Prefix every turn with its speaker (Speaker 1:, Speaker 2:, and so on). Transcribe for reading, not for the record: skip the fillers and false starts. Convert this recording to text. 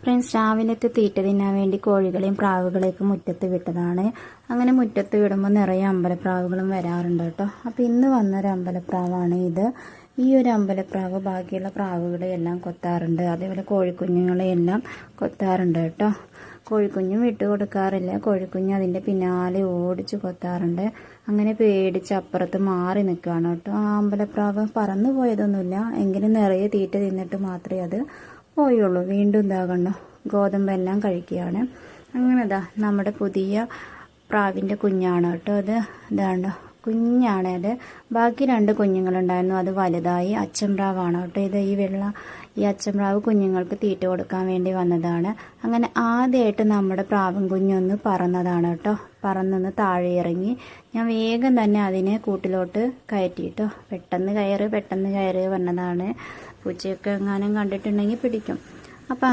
Speaker 1: Friends, രാവിലത്തെ തീറ്റ തിന്നാൻ വേണ്ടി കോഴികളെയും പ്രാവുകളെയൊക്കെ മുറ്റത്ത് വിട്ടതാണ്. അങ്ങനെ മുറ്റത്ത് വിടുമ്പോൾ നിറയെ അമ്പലപ്രാവുകളും വരാറുണ്ട് കേട്ടോ. അപ്പോൾ ഇന്ന് വന്നൊരു അമ്പലപ്രാവാണ് ഇത്. ഈ ഒരു അമ്പലപ്രാവ് ബാക്കിയുള്ള പ്രാവുകളെയെല്ലാം കൊത്താറുണ്ട്, അതേപോലെ കോഴിക്കുഞ്ഞുങ്ങളെയെല്ലാം കൊത്താറുണ്ട് കേട്ടോ. കോഴിക്കുഞ്ഞും വിട്ടു കൊടുക്കാറില്ല, കോഴിക്കുഞ്ഞ് അതിൻ്റെ പിന്നാലെ ഓടിച്ച് കൊത്താറുണ്ട്. അങ്ങനെ പേടിച്ച് അപ്പുറത്ത് മാറി നിൽക്കുകയാണ് കേട്ടോ. ആ അമ്പലപ്രാവ് പറന്നു പോയതൊന്നുമില്ല, എങ്കിലും നിറയെ തീറ്റ തിന്നിട്ട് മാത്രമേ അത് പോയുള്ളൂ. വീണ്ടും ഇതാകണ്ടോ, ഗോതമ്പെല്ലാം കഴിക്കുകയാണ്. അങ്ങനെ നമ്മുടെ പുതിയ പ്രാവിൻ്റെ കുഞ്ഞാണ് കേട്ടോ അത്. ഇതാണ്ടോ, കുഞ്ഞാണ് അത്. ബാക്കി 2 കുഞ്ഞുങ്ങളുണ്ടായിരുന്നു, അത് വലുതായി. അച്ചൻപ്രാവാണ് കേട്ടോ ഇത്. ഈ അച്ചൻപ്രാവ് കുഞ്ഞുങ്ങൾക്ക് തീറ്റ കൊടുക്കാൻ വേണ്ടി വന്നതാണ്. അങ്ങനെ ആദ്യമായിട്ട് നമ്മുടെ പ്രാവും കുഞ്ഞൊന്ന് പറന്നതാണ് കേട്ടോ. പറന്നൊന്ന് താഴെ ഇറങ്ങി. ഞാൻ വേഗം തന്നെ അതിനെ കൂട്ടിലോട്ട് കയറ്റിട്ടോ. പെട്ടെന്ന് കയറ് പറഞ്ഞതാണ്. പൂച്ചയൊക്കെ എങ്ങാനും കണ്ടിട്ടുണ്ടെങ്കിൽ പിടിക്കും. അപ്പം